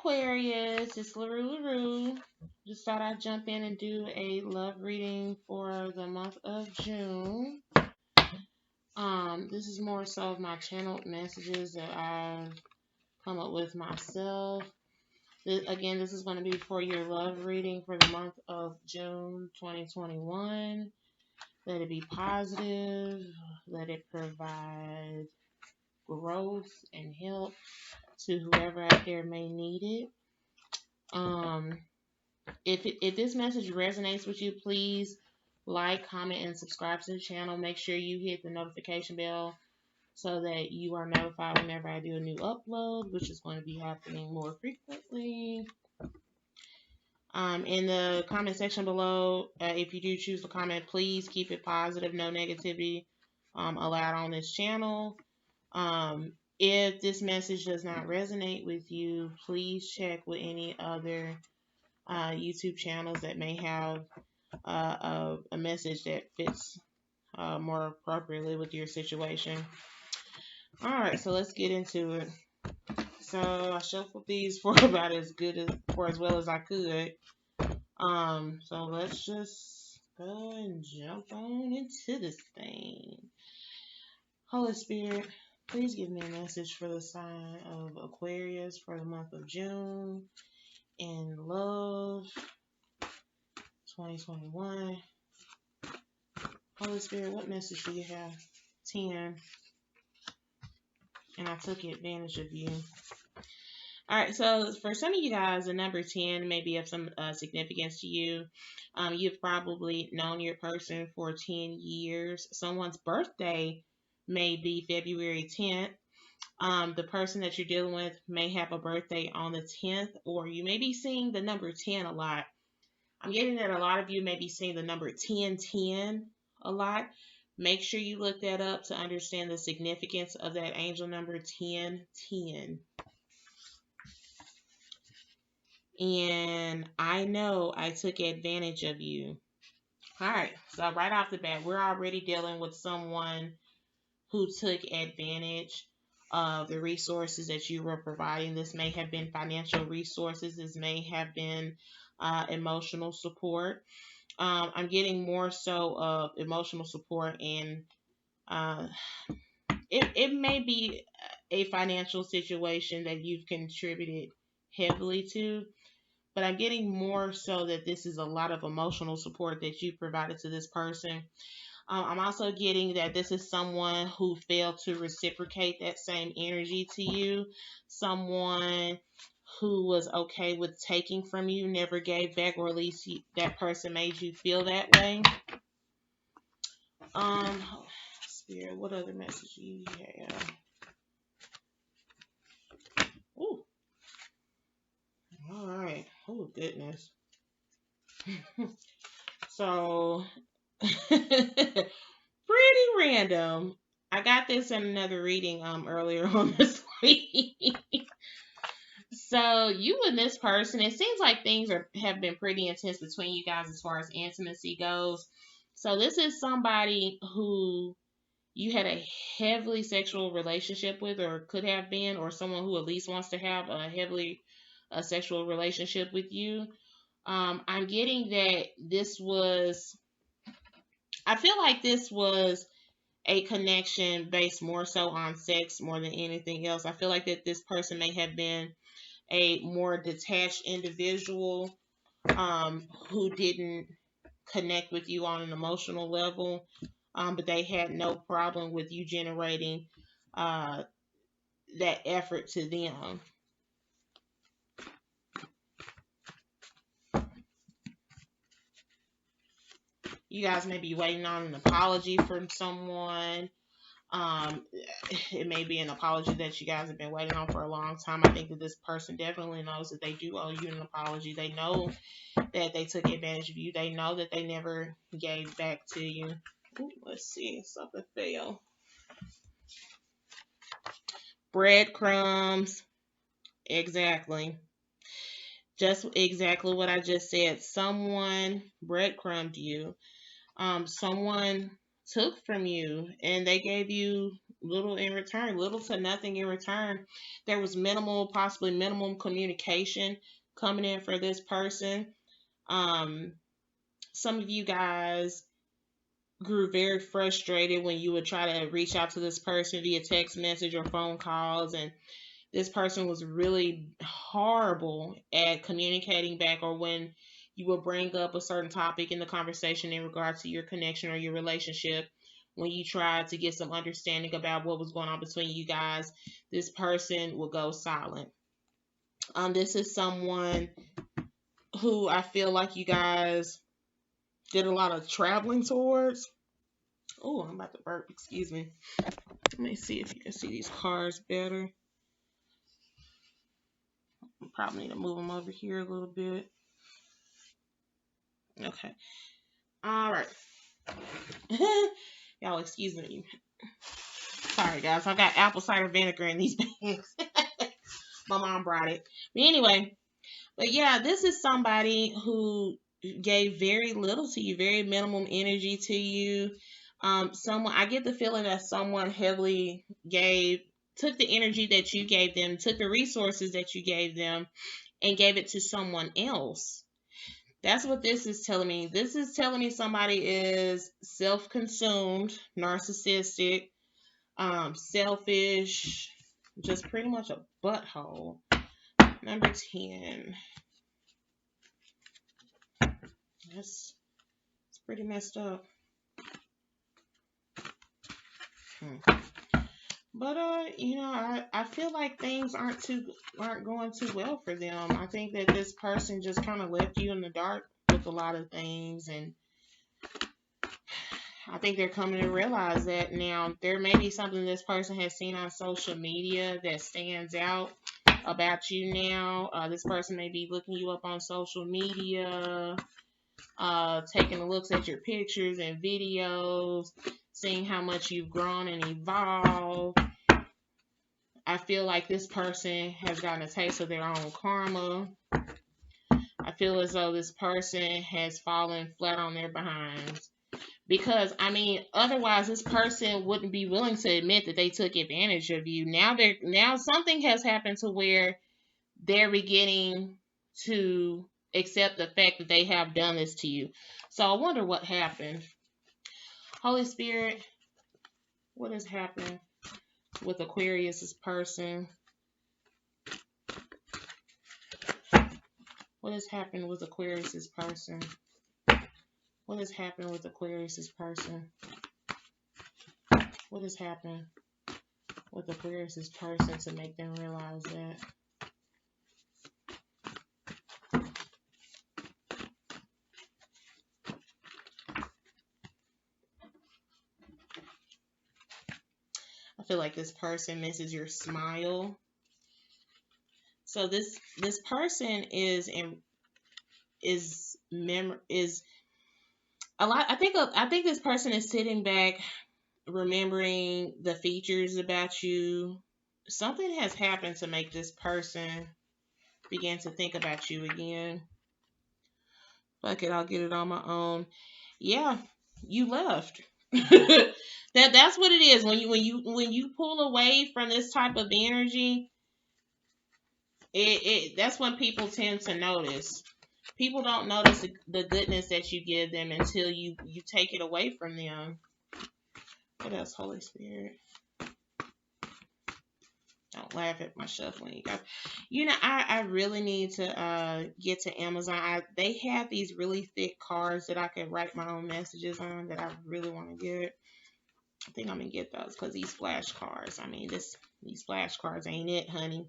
Aquarius, it's LerouxLeroux. Just thought I'd jump in and do a love reading for the month of June. This is more so of my channeled messages that I've come up with myself. Again, this is going to be for your love reading for the month of June 2021. Let it be positive. Let it provide growth and help to whoever out there may need it. If this message resonates with you, please like, comment, and subscribe to the channel. Make sure you hit the notification bell so that you are notified whenever I do a new upload, which is going to be happening more frequently. In the comment section below, if you do choose to comment, please keep it positive. No negativity allowed on this channel. If this message does not resonate with you, please check with any other YouTube channels that may have a message that fits more appropriately with your situation. All right, so let's get into it. So I shuffled these for about as well as I could. So let's just go and jump on into this thing. Holy Spirit, please give me a message for the sign of Aquarius for the month of June in love 2021. Holy Spirit, what message do you have? 10. And I took advantage of you. Alright, so for some of you guys, the number 10 may be of some significance to you. You've probably known your person for 10 years. Someone's birthday may be February 10th. The person that you're dealing with may have a birthday on the 10th, or you may be seeing the number 10 a lot. I'm getting that a lot of you may be seeing the number 1010 a lot. Make sure you look that up to understand the significance of that angel number 1010. And I know I took advantage of you. All right, so right off the bat, we're already dealing with someone who took advantage of the resources that you were providing. This may have been financial resources. This may have been emotional support. I'm getting more so of emotional support, and it may be a financial situation that you've contributed heavily to, but I'm getting more so that this is a lot of emotional support that you provided to this person. I'm also getting that this is someone who failed to reciprocate that same energy to you. Someone who was okay with taking from you, never gave back, or at least that person made you feel that way. Spirit, what other message do you have? Ooh. All right. Oh, goodness. So, pretty random. I got this in another reading earlier on this week. So you and this person, it seems like things have been pretty intense between you guys as far as intimacy goes. So this is somebody who you had a heavily sexual relationship with, or could have been, or someone who at least wants to have a heavily sexual relationship with you. I'm getting that I feel like this was a connection based more so on sex more than anything else. I feel like that this person may have been a more detached individual who didn't connect with you on an emotional level, but they had no problem with you generating that effort to them. You guys may be waiting on an apology from someone. It may be an apology that you guys have been waiting on for a long time. I think that this person definitely knows that they do owe you an apology. They know that they took advantage of you. They know that they never gave back to you. Ooh, let's see. Something fell. Breadcrumbs. Exactly. Just exactly what I just said. Someone breadcrumbed you. Someone took from you and they gave you little in return, little to nothing in return. There was minimal, possibly minimum communication coming in for this person. Some of you guys grew very frustrated when you would try to reach out to this person via text message or phone calls, and this person was really horrible at communicating back, or when you will bring up a certain topic in the conversation in regard to your connection or your relationship, when you try to get some understanding about what was going on between you guys, this person will go silent. This is someone who I feel like you guys did a lot of traveling towards. Oh, I'm about to burp. Excuse me. Let me see if you can see these cards better. I probably need to move them over here a little bit. Okay. All right. Y'all excuse me. Sorry, guys. I got apple cider vinegar in these bags. My mom brought it. But anyway, yeah, this is somebody who gave very little to you, very minimum energy to you. I get the feeling that someone heavily took the energy that you gave them, took the resources that you gave them, and gave it to someone else. That's what this is telling me. This is telling me somebody is self-consumed, narcissistic, selfish, just pretty much a butthole. Number 10. It's pretty messed up. But I feel like things aren't going too well for them. I think that this person just kind of left you in the dark with a lot of things, and I think they're coming to realize that now. There may be something this person has seen on social media that stands out about you now. This person may be looking you up on social media, taking a look at your pictures and videos, seeing how much you've grown and evolved. I feel like this person has gotten a taste of their own karma. I feel as though this person has fallen flat on their behinds. Because, otherwise this person wouldn't be willing to admit that they took advantage of you. Now something has happened to where they're beginning to accept the fact that they have done this to you. So I wonder what happened. Holy Spirit, what has happened with Aquarius's person? What has happened with Aquarius's person? What has happened with Aquarius's person? What has happened with Aquarius's person to make them realize that? I feel like this person misses your smile. So this person is a lot. I think this person is sitting back, remembering the features about you. Something has happened to make this person begin to think about you again. Fuck it, I'll get it on my own. Yeah, you left. That's what it is. When you pull away from this type of energy, that's when people tend to notice. People don't notice the goodness that you give them until you take it away from them. What else, Holy Spirit? Don't laugh at my shuffling. I really need to get to Amazon. They have these really thick cards that I could write my own messages on that I really want to get. I think I'm going to get those because these flashcards, these flashcards ain't it, honey.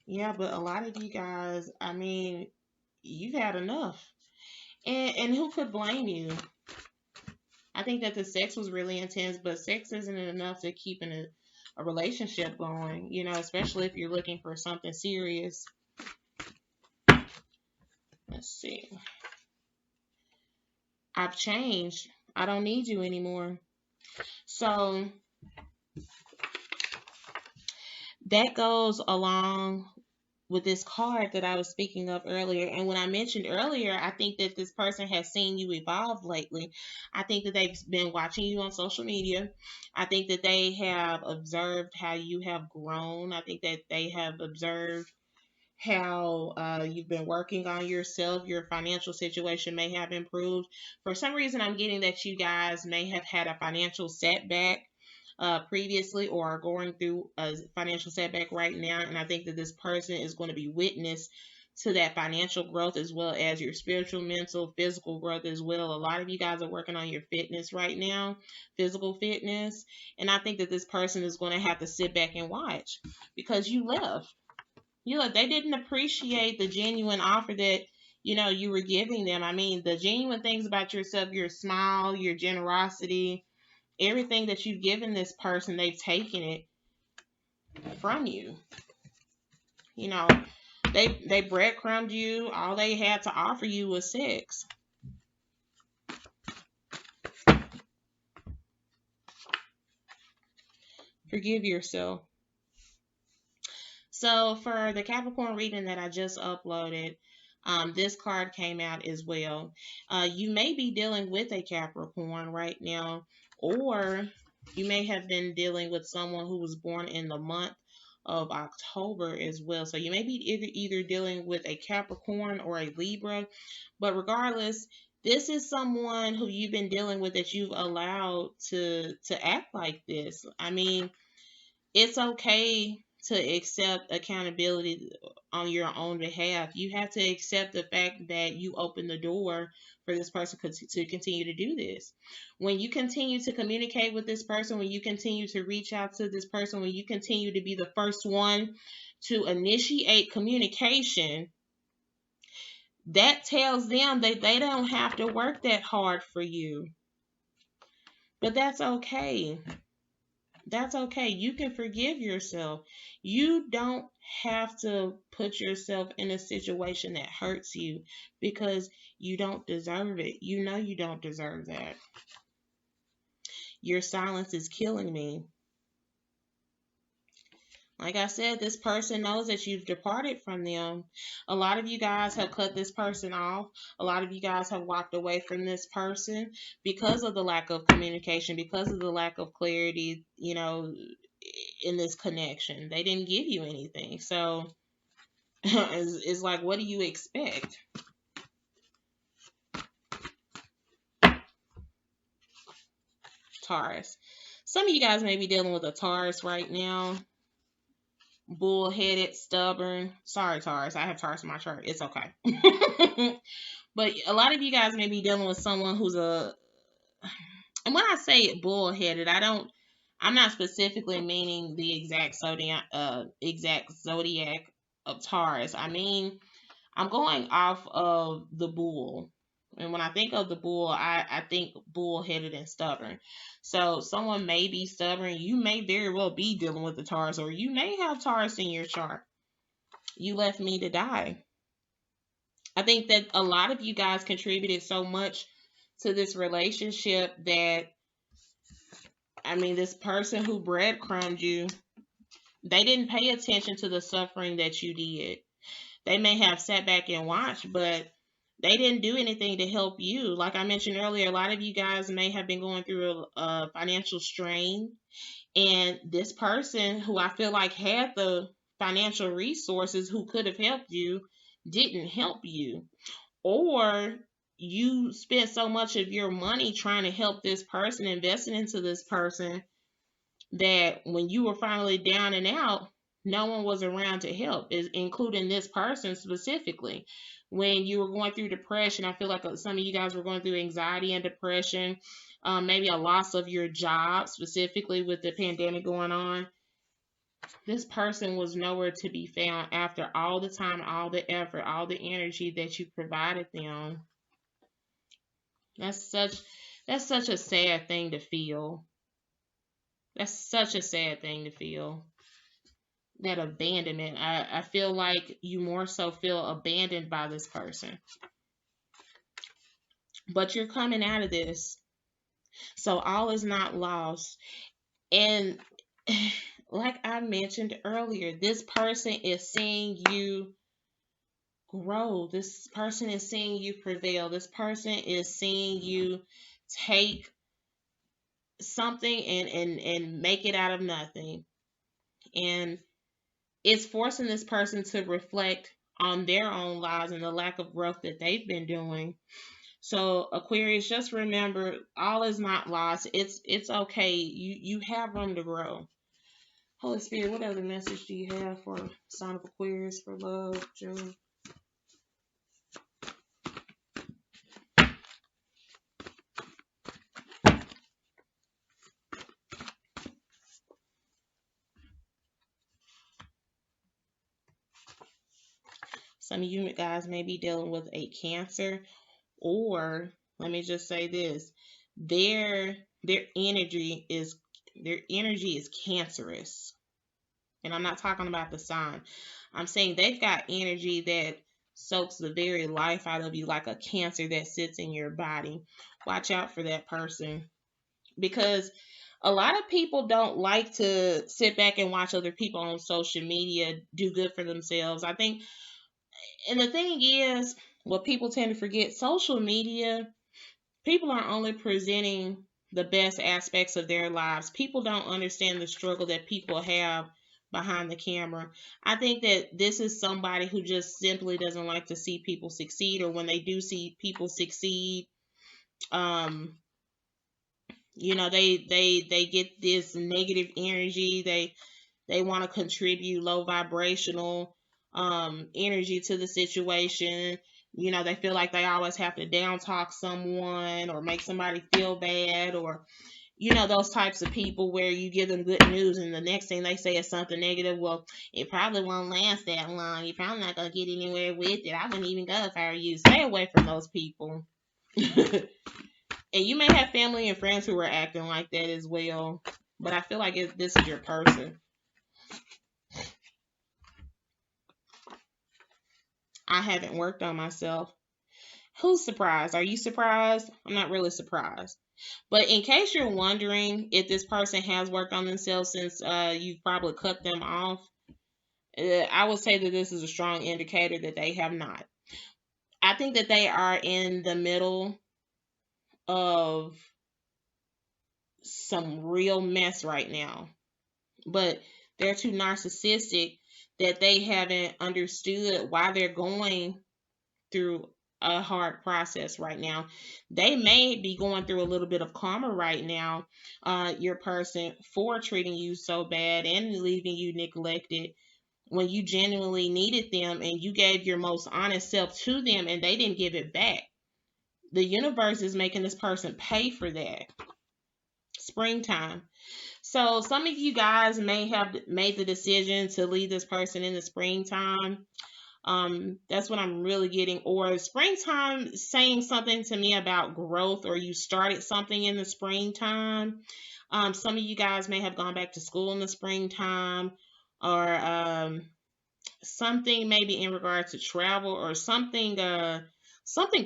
Yeah, but a lot of you guys, you've had enough. And who could blame you? I think that the sex was really intense, but sex isn't enough to keep a relationship going, especially if you're looking for something serious. Let's see. I've changed. I don't need you anymore. So that goes along with this card that I was speaking of earlier. And when I mentioned earlier, I think that this person has seen you evolve lately. I think that they've been watching you on social media. I think that they have observed how you have grown. I think that they have observed how you've been working on yourself. Your financial situation may have improved. For some reason, I'm getting that you guys may have had a financial setback previously, or are going through a financial setback right now. And I think that this person is going to be witness to that financial growth, as well as your spiritual, mental, physical growth as well. A lot of you guys are working on your fitness right now, physical fitness. And I think that this person is going to have to sit back and watch, because you left. They didn't appreciate the genuine offer that you were giving them. I mean, the genuine things about yourself, your smile, your generosity, everything that you've given this person, they've taken it from you. They breadcrumbed you. All they had to offer you was sex. Forgive yourself. So for the Capricorn reading that I just uploaded, this card came out as well. You may be dealing with a Capricorn right now, or you may have been dealing with someone who was born in the month of October as well. So you may be either dealing with a Capricorn or a Libra, but regardless, this is someone who you've been dealing with that you've allowed to act like this. I mean, it's okay to accept accountability on your own behalf. You have to accept the fact that you opened the door for this person to continue to do this. When you continue to communicate with this person, when you continue to reach out to this person, when you continue to be the first one to initiate communication, that tells them that they don't have to work that hard for you. But that's okay. That's okay. You can forgive yourself. You don't have to put yourself in a situation that hurts you, because you don't deserve it. You know you don't deserve that. Your silence is killing me. Like I said, this person knows that you've departed from them. A lot of you guys have cut this person off. A lot of you guys have walked away from this person because of the lack of communication, because of the lack of clarity, in this connection. They didn't give you anything. So it's like, what do you expect? Taurus. Some of you guys may be dealing with a Taurus right now. Bullheaded, stubborn. Sorry, Taurus. I have Taurus in my chart. It's okay. But a lot of you guys may be dealing with someone who's and when I say bullheaded, I'm not specifically meaning the exact zodiac of Taurus. I mean, I'm going off of the bull. And when I think of the bull, I think bull-headed and stubborn. So someone may be stubborn. You may very well be dealing with the Taurus, or you may have Taurus in your chart. You left me to die. I think that a lot of you guys contributed so much to this relationship that, I mean, this person who breadcrumbed you, they didn't pay attention to the suffering that you did. They may have sat back and watched, but they didn't do anything to help you. Like I mentioned earlier, a lot of you guys may have been going through a financial strain. And this person who I feel like had the financial resources, who could have helped you, didn't help you. Or you spent so much of your money trying to help this person, investing into this person, that when you were finally down and out, no one was around to help, including this person specifically. When you were going through depression, I feel like some of you guys were going through anxiety and depression, maybe a loss of your job, specifically with the pandemic going on. This person was nowhere to be found after all the time, all the effort, all the energy that you provided them. That's such a sad thing to feel. That's such a sad thing to feel. That abandonment. I feel like you more so feel abandoned by this person. But you're coming out of this. So all is not lost. And like I mentioned earlier, this person is seeing you grow. This person is seeing you prevail. This person is seeing you take something and make it out of nothing. And it's forcing this person to reflect on their own lives and the lack of growth that they've been doing. So Aquarius, just remember, all is not lost. It's okay. You have room to grow. Holy Spirit, what other message do you have for sign of Aquarius for love, June? Some of you guys may be dealing with a Cancer, or let me just say this: their their energy is their energy is cancerous. And I'm not talking about the sign. I'm saying they've got energy that soaks the very life out of you, like a cancer that sits in your body. Watch out for that person, because a lot of people don't like to sit back and watch other people on social media do good for themselves. I think, and the thing is, what people tend to forget, social media, people are only presenting the best aspects of their lives. People don't understand the struggle that people have behind the camera. I think that this is somebody who just simply doesn't like to see people succeed, or when they do see people succeed, um, they get this negative energy. They want to contribute low vibrational energy to the situation. They feel like they always have to down talk someone or make somebody feel bad, or those types of people where you give them good news and the next thing they say is something negative. Well, it probably won't last that long. You're probably not going to get anywhere with it. I wouldn't even go if I were you. Stay away from those people. And you may have family and friends who are acting like that as well, but I feel like this is your person. I haven't worked on myself. Who's surprised? Are you surprised? I'm not really surprised. But in case you're wondering if this person has worked on themselves since you've probably cut them off, I would say that this is a strong indicator that they have not. I think that they are in the middle of some real mess right now, but they're too narcissistic that they haven't understood why they're going through a hard process right now. They may be going through a little bit of karma right now, your person, for treating you so bad and leaving you neglected when you genuinely needed them and you gave your most honest self to them and they didn't give it back. The universe is making this person pay for that. Springtime. So some of you guys may have made the decision to leave this person in the springtime. That's what I'm really getting. Or springtime saying something to me about growth, or you started something in the springtime. Some of you guys may have gone back to school in the springtime, or something maybe in regard to travel, or something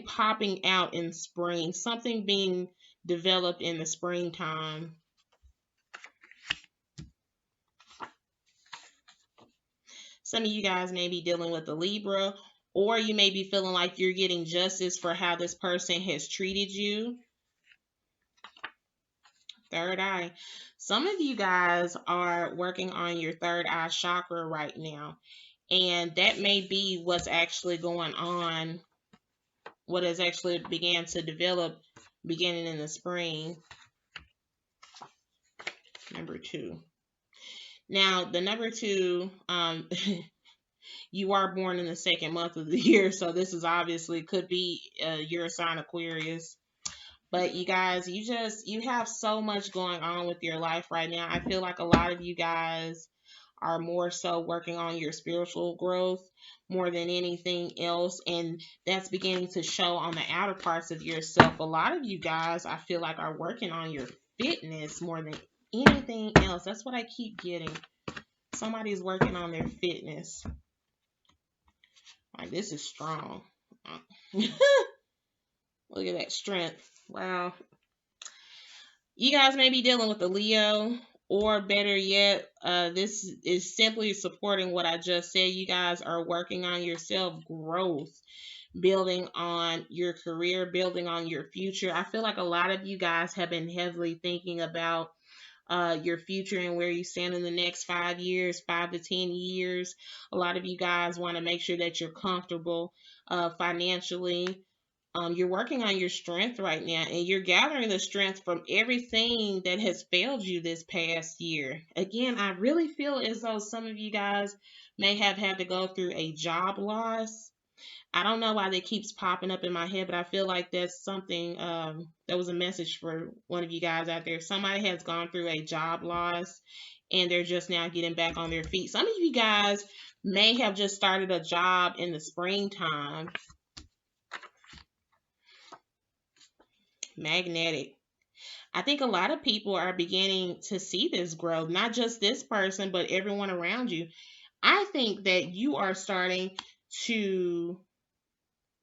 popping out in spring, something being developed in the springtime. Some of you guys may be dealing with a Libra, or you may be feeling like you're getting justice for how this person has treated you. Third eye. Some of you guys are working on your third eye chakra right now, and that may be what's actually going on, what has actually began to develop beginning in the spring. Number 2. Now, the number 2, you are born in the second month of the year, so this is obviously could be your sign Aquarius. But you guys, you have so much going on with your life right now. I feel like a lot of you guys are more so working on your spiritual growth more than anything else, and that's beginning to show on the outer parts of yourself. A lot of you guys, I feel like, are working on your fitness more than anything else. That's what I keep getting. Somebody's working on their fitness. Like, this is strong. Look at that strength. Wow. You guys may be dealing with a Leo, or better yet, this is simply supporting what I just said. You guys are working on your self growth, building on your career, building on your future. I feel like a lot of you guys have been heavily thinking about your future and where you stand in the next 5 years, 5 to 10 years. A lot of you guys want to make sure that you're comfortable financially. You're working on your strength right now, and you're gathering the strength from everything that has failed you this past year. Again, I really feel as though some of you guys may have had to go through a job loss. I don't know why that keeps popping up in my head, but I feel like that's something that was a message for one of you guys out there. Somebody has gone through a job loss and they're just now getting back on their feet. Some of you guys may have just started a job in the springtime. Magnetic. I think a lot of people are beginning to see this growth, not just this person, but everyone around you. I think that you are starting to,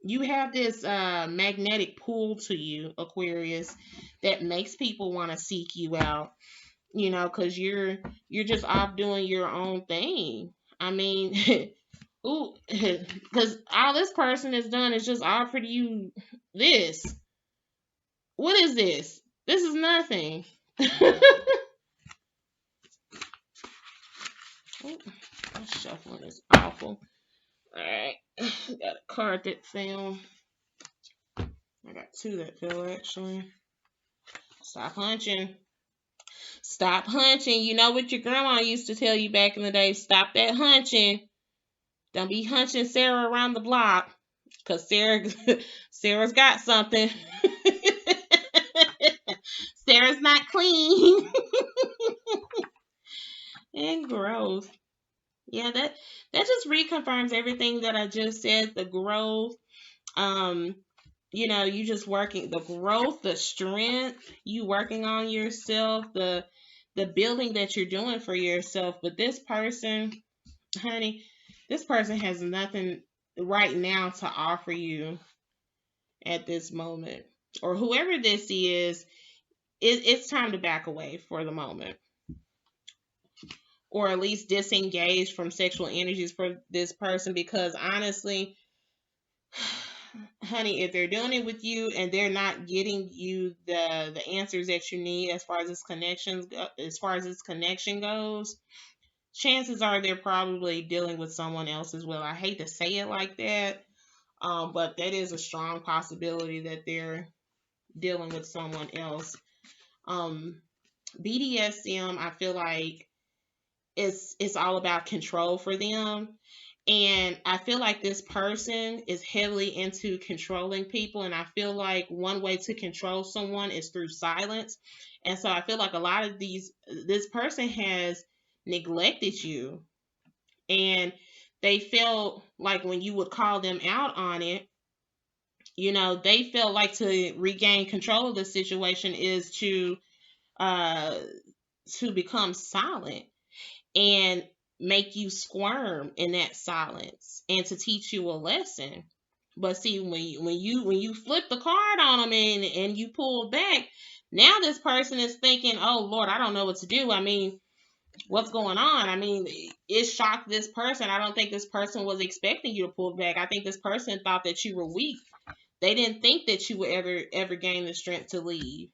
you have this magnetic pull to you, Aquarius, that makes people want to seek you out, you know, because you're just off doing your own thing. I mean, ooh, because all this person has done is just offered you this. What is this? This is nothing. My shuffling is awful. Alright. Got a card that fell. I got two that fell actually. Stop hunching. Stop hunching. You know what your grandma used to tell you back in the day? Stop that hunching. Don't be hunching Sarah around the block. Cause Sarah's got something. Sarah's not clean. And growth. Yeah, that just reconfirms everything that I just said. The growth, you know, you just working the growth, the strength, you working on yourself, the building that you're doing for yourself. But this person, honey, this person has nothing right now to offer you at this moment. Or whoever this is, it's time to back away for the moment. Or at least disengage from sexual energies for this person, because honestly, honey, if they're doing it with you and they're not getting you the answers that you need as far as this connection goes, chances are they're probably dealing with someone else as well. I hate to say it like that, but that is a strong possibility that they're dealing with someone else. BDSM, I feel like it's all about control for them. And I feel like this person is heavily into controlling people. And I feel like one way to control someone is through silence. And so I feel like a lot of this person has neglected you. And they felt like when you would call them out on it, you know, they felt like to regain control of the situation is to become silent and make you squirm in that silence and to teach you a lesson. But see, when you flip the card on them and you pull back, now this person is thinking, oh Lord, I don't know what to do. I mean, what's going on? I mean, it shocked this person. I don't think this person was expecting you to pull back. I think this person thought that you were weak. They didn't think that you would ever gain the strength to leave.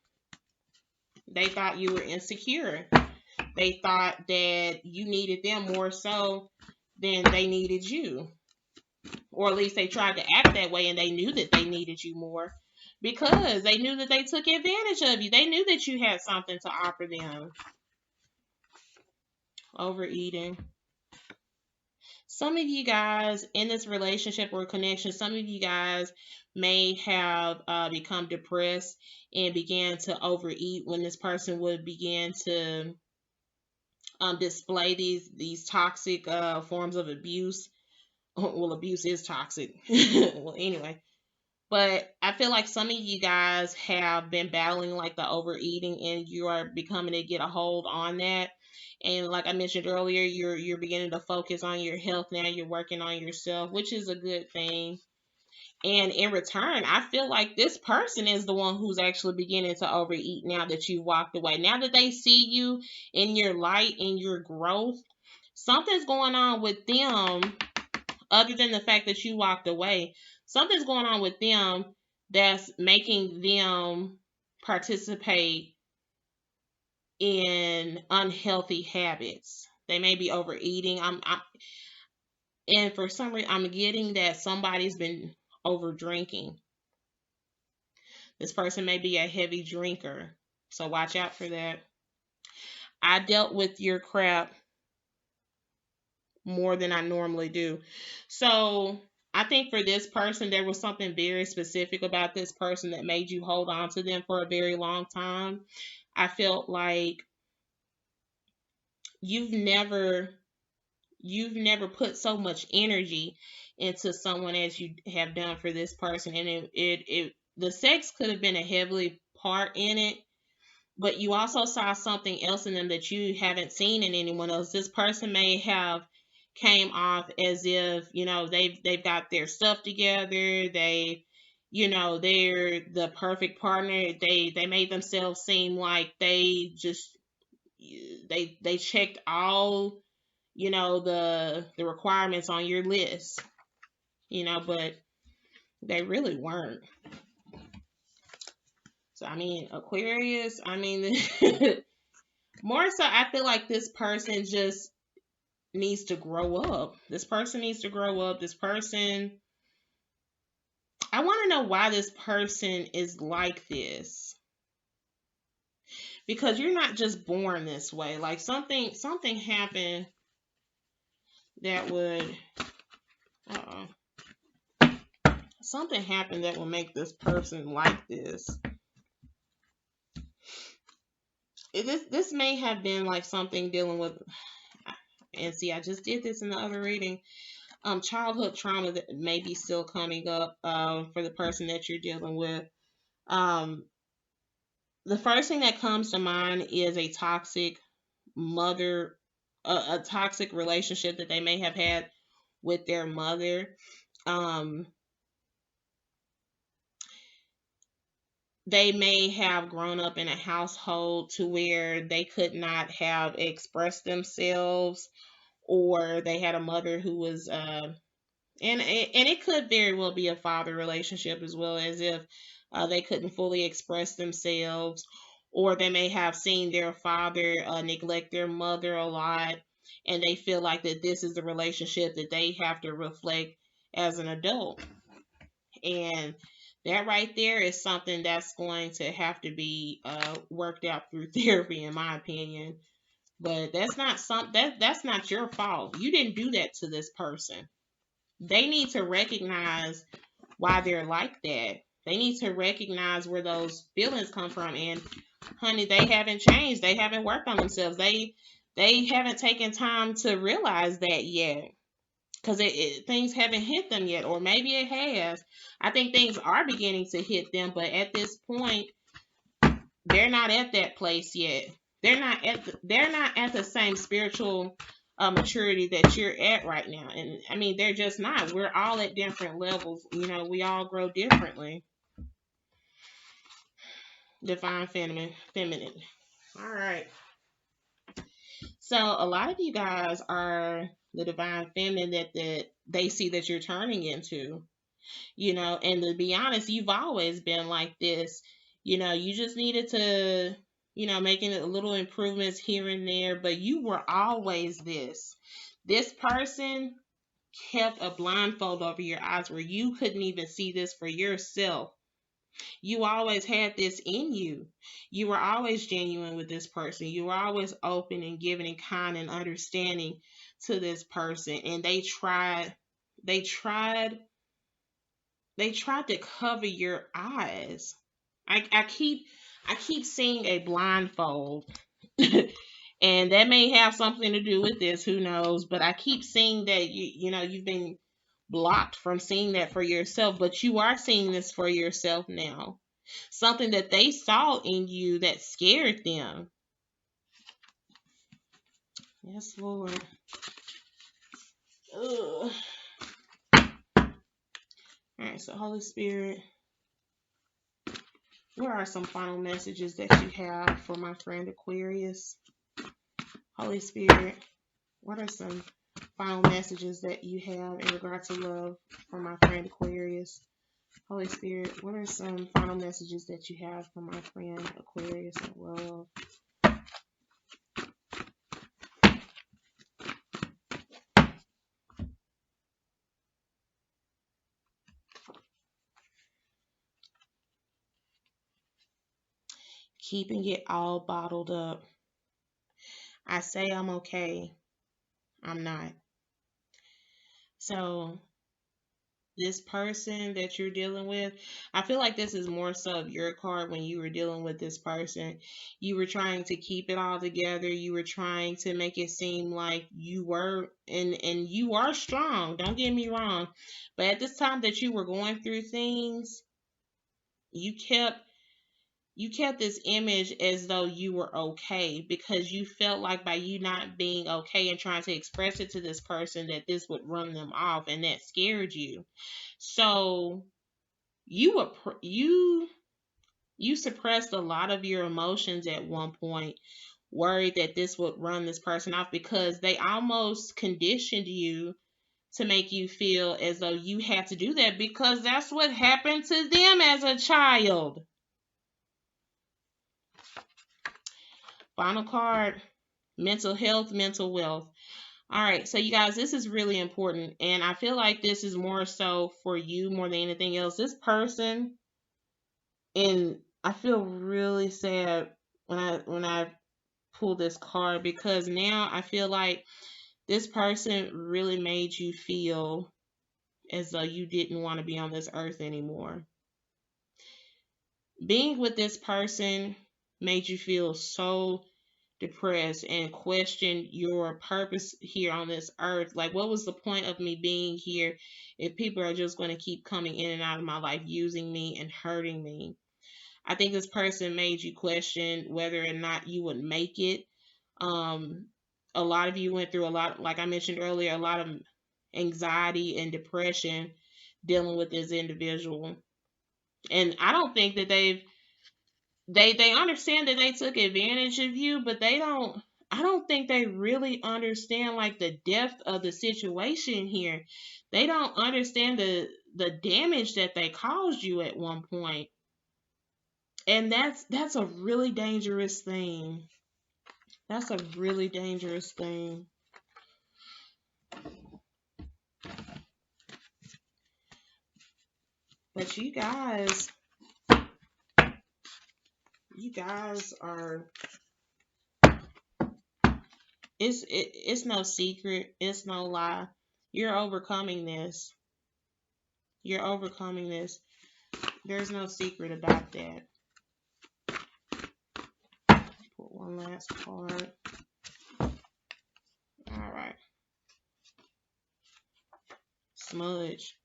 They thought you were insecure. They thought that you needed them more so than they needed you. Or at least they tried to act that way, and they knew that they needed you more because they knew that they took advantage of you. They knew that you had something to offer them. Overeating. Some of you guys in this relationship or connection, some of you guys may have become depressed and began to overeat when this person would begin to display these toxic forms of abuse. Well, abuse is toxic. Well, anyway, but I feel like some of you guys have been battling like the overeating, and you are becoming to get a hold on that. And like I mentioned earlier, you're beginning to focus on your health now. You're working on yourself, which is a good thing. And in return, I feel like this person is the one who's actually beginning to overeat now that you walked away. Now that they see you in your light and your growth, something's going on with them other than the fact that you walked away. Something's going on with them that's making them participate in unhealthy habits. They may be overeating. And for some reason, I'm getting that somebody's been over drinking. This person may be a heavy drinker, so watch out for that. I dealt with your crap more than I normally do. So I think for this person, there was something very specific about this person that made you hold on to them for a very long time. I felt like you've never put so much energy into someone as you have done for this person, and the sex could have been a heavily part in it, but you also saw something else in them that you haven't seen in anyone else. This person may have came off as if, they've got their stuff together. They're the perfect partner. They made themselves seem like they checked all, the requirements on your list, but they really weren't. So, Aquarius, more so, I feel like this person just needs to grow up. This person needs to grow up. This person, I want to know why this person is like this. Because you're not just born this way. Like something happened that would, something happened that will make this person like this. This may have been like something dealing with, and see, I just did this in the other reading. Childhood trauma that may be still coming up for the person that you're dealing with. The first thing that comes to mind is a toxic mother, a toxic relationship that they may have had with their mother. They may have grown up in a household to where they could not have expressed themselves, or they had a mother who was and it could very well be a father relationship as well, as if they couldn't fully express themselves, or they may have seen their father neglect their mother a lot, and they feel like that this is the relationship that they have to reflect as an adult. And that right there is something that's going to have to be worked out through therapy, in my opinion. But that's not your fault. You didn't do that to this person. They need to recognize why they're like that. They need to recognize where those feelings come from. And honey, they haven't changed. They haven't worked on themselves. They haven't taken time to realize that yet. Because things haven't hit them yet, or maybe it has. I think things are beginning to hit them, but at this point, they're not at that place yet. They're not at the same spiritual maturity that you're at right now. And they're just not. We're all at different levels. We all grow differently. Divine feminine. All right. So a lot of you guys are the divine feminine that they see that you're turning into. And to be honest, you've always been like this. You just needed to, making a little improvements here and there, but you were always this. This person kept a blindfold over your eyes where you couldn't even see this for yourself. You always had this in you. You were always genuine with this person. You were always open and giving and kind and understanding to this person. And they tried to cover your eyes. I keep seeing a blindfold. And that may have something to do with this, who knows, but I keep seeing that you've been blocked from seeing that for yourself, but you are seeing this for yourself now. Something that they saw in you that scared them. Yes, Lord. Ugh. All right, right, so Holy Spirit, what are some final messages that you have for my friend Aquarius? Holy Spirit, what are some final messages that you have in regard to love for my friend Aquarius? Holy Spirit, what are some final messages that you have for my friend Aquarius and love? Keeping it all bottled up. I say I'm okay. I'm not. So this person that you're dealing with, I feel like this is more so of your card. When you were dealing with this person, you were trying to keep it all together. You were trying to make it seem like you were, and you are strong, don't get me wrong, but at this time that you were going through things, you kept this image as though you were okay, because you felt like by you not being okay and trying to express it to this person that this would run them off, and that scared you. So you suppressed a lot of your emotions at one point, worried that this would run this person off, because they almost conditioned you to make you feel as though you had to do that because that's what happened to them as a child. Final card, mental health, mental wealth. All right, so you guys, this is really important, and I feel like this is more so for you more than anything else. This person, and I feel really sad when I pull this card, because now I feel like this person really made you feel as though you didn't want to be on this earth anymore. Being with this person made you feel so depressed and question your purpose here on this earth. Like, what was the point of me being here if people are just going to keep coming in and out of my life, using me and hurting me? I think this person made you question whether or not you would make it. Um, a lot of you went through a lot, like I mentioned earlier, a lot of anxiety and depression dealing with this individual. And I don't think that they understand that they took advantage of you, but I don't think they really understand like the depth of the situation here. They don't understand the damage that they caused you at one point. And that's a really dangerous thing. That's a really dangerous thing. But you guys are, it's no secret, it's no lie. You're overcoming this. You're overcoming this. There's no secret about that. Put one last card. All right. Smudge.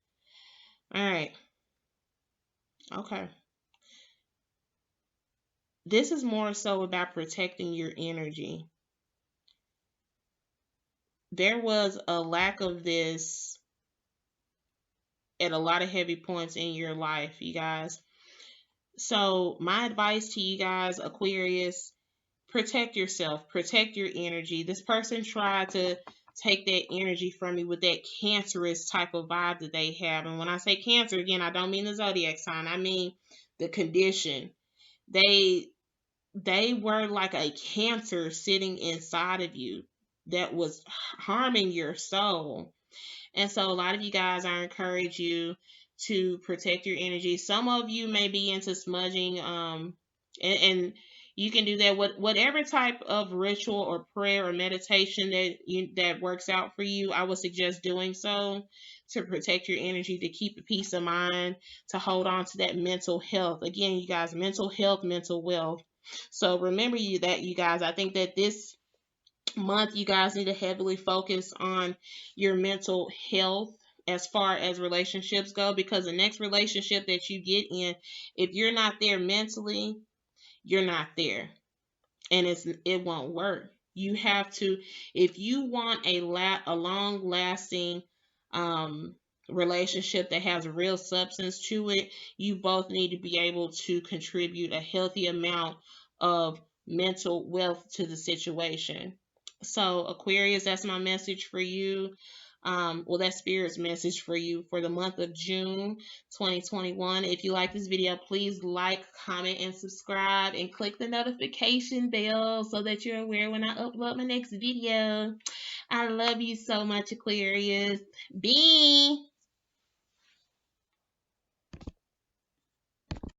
All right. Okay. This is more so about protecting your energy. There was a lack of this at a lot of heavy points in your life, you guys. So, my advice to you guys, Aquarius, protect yourself, protect your energy. This person tried to take that energy from you with that cancerous type of vibe that they have. And when I say cancer, again, I don't mean the zodiac sign, I mean the condition. They were like a cancer sitting inside of you that was harming your soul. And so a lot of you guys, I encourage you to protect your energy. Some of you may be into smudging, and you can do that. Whatever type of ritual or prayer or meditation that works out for you, I would suggest doing so to protect your energy, to keep a peace of mind, to hold on to that mental health. Again, you guys, mental health, mental wealth. So remember that, you guys. I think that this month you guys need to heavily focus on your mental health as far as relationships go, because the next relationship that you get in, if you're not there mentally, you're not there, and it won't work. You have to, if you want a long lasting relationship that has real substance to it, you both need to be able to contribute a healthy amount of mental wealth to the situation. So, Aquarius, that's my message for you. Well, that's Spirit's message for you for the month of June 2021. If you like this video, please like, comment, and subscribe, and click the notification bell so that you're aware when I upload my next video. I love you so much, Aquarius. Bye.